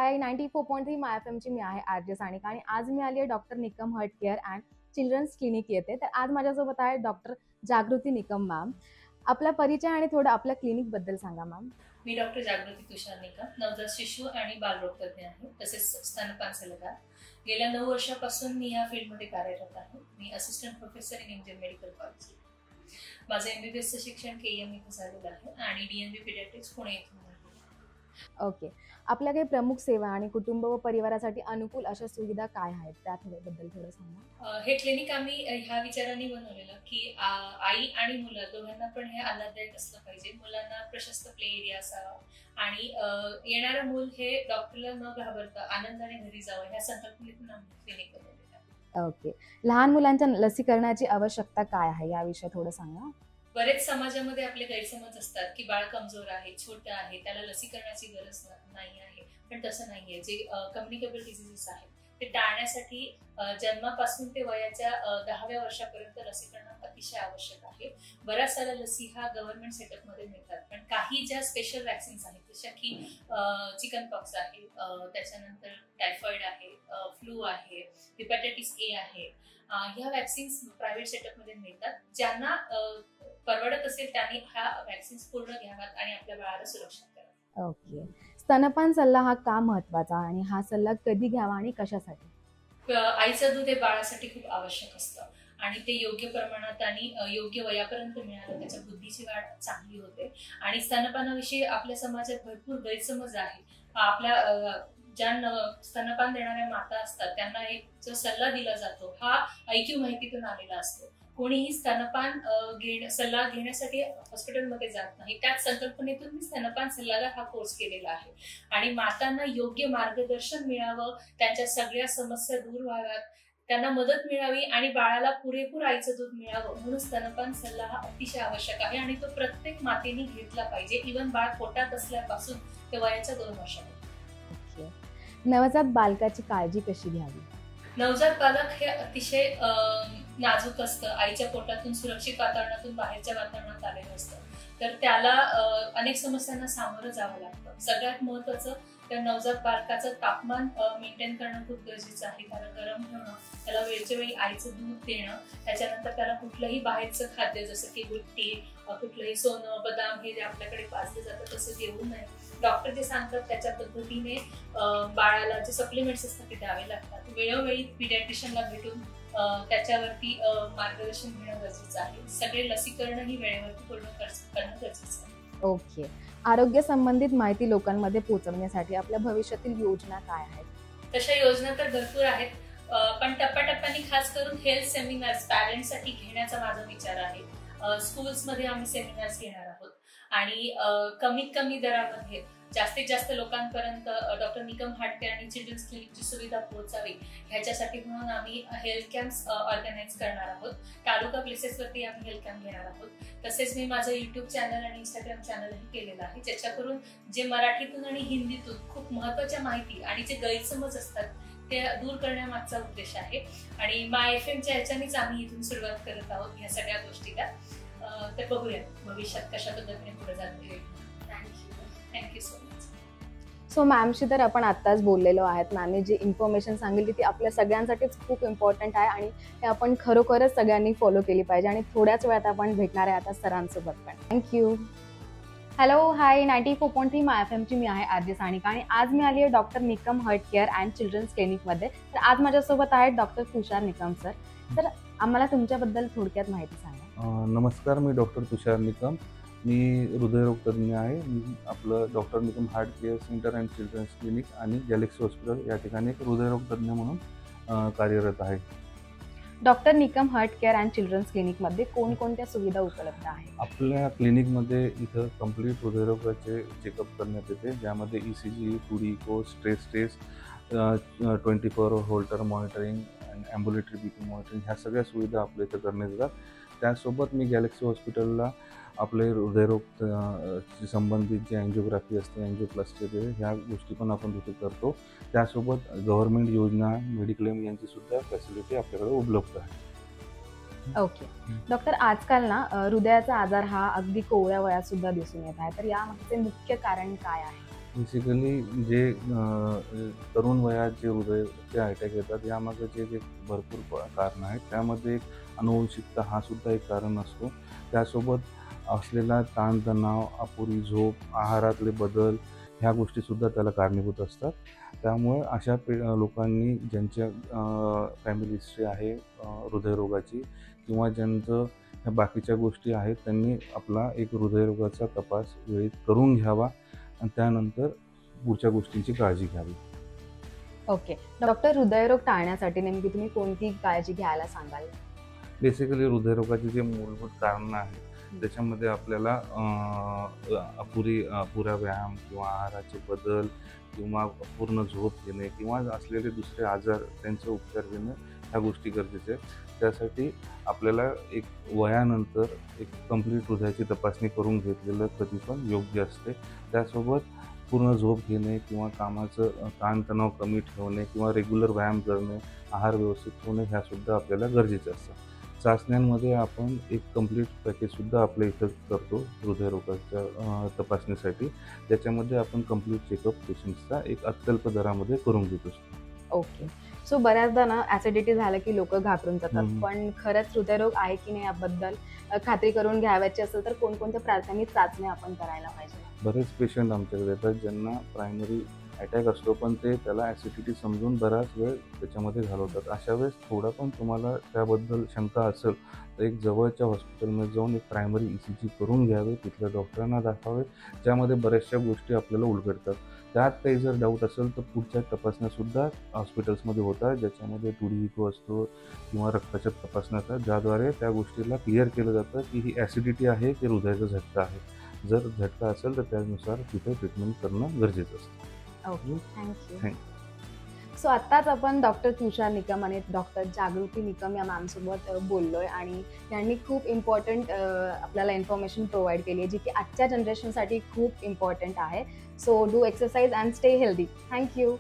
हाय 94.3 माय एफएमची मी आहे आरजे सानिका आणि आज मी आली आहे doctor Nikam heart care and children's clinic येथे. तर आज माझ्यासोबत आहे डॉक्टर जागृती निकम मॅम. आपला परिचय आणि थोडं आपल्या क्लिनिक बद्दल सांगा मॅम. मी डॉक्टर जागृती तुषार निकम, नवजात शिशु आणि बालरोग तज्ञ आहे, तसेच स्तनपान सल्लागार. गेल्या 9 वर्षापासून मी या फील्डमध्ये कार्यरत आहे. मी assistant professor in Indian medical college. माझं MBBSचं शिक्षण KM इथे झालेलं आहे आणि DNB पीडियाट्रिक्स पुणे येथून झालेलं आहे. ओके. आपल्या काही प्रमुख सेवा आणि कुटुंब व परिवारासाठी अनुकूल अशा सुविधा काय आहेत त्याबद्दल थोडं सांगा. हे क्लिनिक आम्ही ह्या विचाराने बनवलेलं की आई आणि मुलं दोघांना पण हे आल्हाददायक असलं पाहिजे. मुलांना प्रशस्त प्ले एरिया असावा आणि येणारं मूल हे डॉक्टरला न घाबरता आनंदाने घरी जावं ह्या संकल्पनेतून आम्ही क्लिनिक बनवलेलं आहे. ओके. लहान मुलांच्या लसीकरणाची आवश्यकता काय आहे याविषयी थोडं सांगा. बरेच समाजामध्ये आपले गैरसमज असतात की बाळ कमजोर आहे, छोटं आहे, त्याला लसीकरणाची गरज नाही आहे. पण तसं नाहीये. जे कम्युनिकेबल डिझिजेस आहेत ते टाळण्यासाठी जन्मापासून ते वयाच्या 10व्या वर्षापर्यंत लसीकरण अतिशय आवश्यक आहे. बऱ्याच साऱ्या लसी ह्या गव्हर्नमेंट सेटअप मध्ये मिळतात, पण काही ज्या स्पेशल वॅक्सिन्स आहेत जशा की चिकन पॉक्स आहे, त्याच्यानंतर टायफॉइड आहे, फ्लू आहे, हेपॅटायटिस A आहे, ह्या वॅक्सिन्स प्रायव्हेट सेटअप मध्ये मिळतात. ज्यांना परवडत असेल त्यांनी ह्या वॅक्सिन्स पूर्ण घ्याव्यात आणि आपल्या बाळाला सुरक्षित करावं. ओके. स्तनपान सल्ला हा का महत्वाचा आणि हा सल्ला कधी घ्यावा आणि कशासाठी? आईचं दूध हे बाळासाठी खूप आवश्यक असतं आणि ते योग्य प्रमाणात आणि योग्य वयापर्यंत मिळालं त्याच्या बुद्धीची वाढ चांगली होते. आणि स्तनपानाविषयी आपल्या समाजात भरपूर गैरसमज आहे. आपल्या ज्या स्तनपान देणाऱ्या माता असतात त्यांना एक जो सल्ला दिला जातो हा ऐकीव माहितीतून आलेला असतो. कोणीही स्तनपान सल्ला घेण्यासाठी हॉस्पिटलमध्ये जात नाही. त्याच संकल्पनेतून मी स्तनपान सल्लागार हा कोर्स केलेला आहे आणि मातांना योग्य मार्गदर्शन मिळावं, त्यांच्या सगळ्या समस्या दूर व्हाव्यात, त्यांना मदत मिळावी आणि बाळाला पुरेपूर आईचं दूध मिळावं म्हणून स्तनपान सल्ला हा अतिशय आवश्यक आहे आणि तो प्रत्येक मातेने घेतला पाहिजे, इव्हन बाळ पोटात असल्यापासून ते वयाच्या 2 वर्षापर्यंत. नवजात बालकाची काळजी कशी घ्यावी? नवजात बालक हे अतिशय नाजूक असतं. आईच्या पोटातून सुरक्षित वातावरणातून बाहेरच्या वातावरणात आलेलं असतं, तर त्याला अनेक समस्यांना सामोरं जावं लागतं. सगळ्यात महत्वाचं त्या नवजात बालकाचं तापमान मेंटेन करणं खूप गरजेचं आहे. त्याला गरम ठेवणं, त्याला वेळच्या वेळी आईचं दूध देणं, त्याच्यानंतर त्याला कुठलंही बाहेरचं खाद्य जसं की बुट्टी, कुठलंही सोनं, बदाम हे जे आपल्याकडे पाजलं जातं तसं देऊ नये. डॉक्टर जे सांगतात त्याच्या पद्धतीने बाळाला जे सप्लिमेंट्स असतात ते द्यावे लागतात. वेळोवेळी पीडियाट्रिशियनला भेटून त्याच्यावरती मार्गदर्शन घेणं गरजेचं आहे. सगळे लसीकरण ही वेळेवरती पूर्ण करणं गरजेचं आहे. ओके. आरोग्य संबंधित माहिती लोकांमध्ये पोहोचवण्यासाठी आपल्या भविष्यातील योजना काय आहेत? तशा योजना तर भरपूर आहेत, पण टप्प्याटप्प्याने खास करून हेल्थ सेमिनार्स पॅरेंट्ससाठी घेण्याचा माझा विचार आहे. स्कूल्समध्ये आम्ही सेमिनार्स घेणार आहोत आणि कमीत कमी दरामध्ये जास्तीत जास्त लोकांपर्यंत डॉक्टर निकम हार्ट केअर आणि चिल्ड्रन्स क्लिनिकची सुविधा पोहोचावी ह्याच्यासाठी म्हणून आम्ही हेल्थ कॅम्प्स ऑर्गनाईज करणार आहोत. तालुका प्लेसेसवरती आम्ही हेल्थ कॅम्प घेणार आहोत. तसेच मी माझं YouTube चॅनल आणि Instagram चॅनलही केलेलं आहे, ज्याच्याकरून जे मराठीतून आणि हिंदीतून खूप महत्त्वाच्या माहिती आणि जे गैरसमज असतात ते दूर करण्यामागचा उद्देश आहे. आणि माय FM ह्याच्यानेच आम्ही इथून सुरुवात करत आहोत ह्या सगळ्या गोष्टीला. तर बघूया भविष्यात कशा पद्धतीने पुढे जाते. Thank you so much. सो मॅमशी तर आपण आत्ताच बोललेलो आहेत. मॅमने जी इन्फॉर्मेशन सांगितली ती आपल्या सगळ्यांसाठीच खूप इम्पॉर्टंट आहे आणि हे आपण खरोखरच सगळ्यांनी फॉलो केली पाहिजे आणि थोड्याच वेळात आपण भेटणार आहे आता सरांसोबत पण. थँक्यू. हॅलो हाय 94.3 माय एफएमची मी आहे आरजे सानिका आणि आज मी आली आहे doctor Nikam heart care and children's क्लिनिकमध्ये. तर आज माझ्यासोबत आहेत डॉक्टर तुषार निकम सर. तर आम्हाला तुमच्याबद्दल थोडक्यात माहिती सांगा. नमस्कार, मी डॉक्टर तुषार निकम. मी हृदयरोग तज्ञ आहे. मी आपलं doctor Nikam heart care centre and children's clinic आणि गॅलेक्सी हॉस्पिटल या ठिकाणी एक हृदयरोग तज्ञ म्हणून कार्यरत आहे. Doctor Nikam heart care and children's क्लिनिकमध्ये कोणकोणत्या सुविधा उपलब्ध आहेत? आपल्या क्लिनिकमध्ये इथं कम्प्लीट हृदयरोगाचे चेकअप करण्यात येते, ज्यामध्ये ECG, 2D echo, stress test, 24 Holter monitoring आणि ॲम्ब्युलेटरी BP मॉनिटरिंग ह्या सगळ्या सुविधा आपल्या इथं करण्यात येतात. त्यासोबत मी गॅलेक्सी हॉस्पिटलला आपले हृदयरोग संबंधित जे अँजिओग्राफी असते, अँजिओप्लास्टी वगैरे ह्या गोष्टी पण आपण तिथे करतो. त्यासोबत गव्हर्नमेंट योजना, मेडिक्लेम यांची सुद्धा फॅसिलिटी आपल्याकडे उपलब्ध आहे. ओके. डॉक्टर, आजकाल ना हृदयाचा आजार हा अगदी कोवळ्या वयात सुद्धा दिसून येत आहे, तर यामागचे मुख्य कारण काय आहे? बेसिकली जे तरुण वयात जे हृदयाचे अटॅक येतात यामागे जे भरपूर कारणं आहेत. त्यामध्ये एक अनुवंशिकता हा सुद्धा एक कारण असतो. त्यासोबत असलेला ताणतणाव, अपुरी झोप, आहारातले बदल ह्या गोष्टीसुद्धा त्याला कारणीभूत असतात. त्यामुळे अशा लोकांनी ज्यांच्या फॅमिली हिस्ट्री आहे हृदयरोगाची किंवा ज्यांचं ह्या बाकीच्या गोष्टी आहेत त्यांनी आपला एक हृदयरोगाचा तपास वेळेत करून घ्यावा आणि त्यानंतर पुढच्या गोष्टींची काळजी घ्यावी. ओके. डॉक्टर, हृदयरोग टाळण्यासाठी नेमकी तुम्ही कोणती काळजी घ्यायला सांगाल? बेसिकली हृदयरोगाची जे मूलभूत कारणं आहेत त्याच्यामध्ये आपल्याला अपुरा व्यायाम किंवा आहाराचे बदल किंवा पूर्ण झोप घेणे किंवा असलेले दुसरे आजार त्यांचे उपचार घेणं ह्या गोष्टी गरजेच्या आहेत. त्यासाठी आपल्याला एक वयानंतर एक कंप्लीट हृदयाची तपासणी करून घेतलेलं कधी पण योग्य असते. त्यासोबत पूर्ण झोप घेणे किंवा कामाचं ताणतणाव कमी ठेवणे किंवा रेग्युलर व्यायाम करणे, आहार व्यवस्थित ठेवणे ह्यासुद्धा आपल्याला गरजेचं असतं. चाचण्यांमध्ये आपण एक कंप्लीट पॅकेजसुद्धा आपल्या इथं करतो हृदयरोगाच्या तपासणीसाठी. त्याच्यामध्ये आपण कंप्लीट चेकअप पेशंट्सचा एक अत्यल्प दरामध्ये करून घेत असतो. ओके. सो बऱ्याचदा ना ॲसिडिटी झालं की लोकं घाबरून जातात. पण खरंच हृदयरोग आहे की नाही याबद्दल खात्री करून घ्यावयाची असेल तर कोणकोणत्या प्राथमिक चाचण्या आपण करायला पाहिजे? बरेच पेशंट आमच्याकडे येतात ज्यांना प्रायमरी अटॅक असतो पण ते त्याला ॲसिडिटी समजून बराच वेळ त्याच्यामध्ये घालवतात. अशा वेळेस थोडा पण तुम्हाला त्याबद्दल शंका असेल तर एक जवळच्या हॉस्पिटलमध्ये जाऊन एक प्रायमरी ECG करून घ्यावे, तिथल्या डॉक्टरांना दाखवावे, ज्यामध्ये बऱ्याचशा गोष्टी आपल्याला उलगडतात. त्यात काही जर डाऊट असेल तर पुढच्या तपासण्यासुद्धा हॉस्पिटल्समध्ये होतात, ज्याच्यामध्ये 2D इको असतो किंवा रक्ताच्या तपासण्या असतात, ज्याद्वारे त्या गोष्टीला क्लिअर केलं जातं की ही ॲसिडिटी आहे की हृदयाचा झटका आहे. जर झटका असेल तर त्यानुसार तिथे ट्रीटमेंट करणं गरजेचं असतं. ओके. थँक्यू. थँक्यू. सो आत्ताच आपण डॉक्टर तुषार निकम आणि डॉक्टर जागृती निकम या मॅमसोबत बोललोय आणि त्यांनी खूप इम्पॉर्टंट आपल्याला इन्फॉर्मेशन प्रोव्हाइड केली आहे जी की आजच्या जनरेशनसाठी खूप इम्पॉर्टंट आहे. So do exercise and stay healthy. Thank you.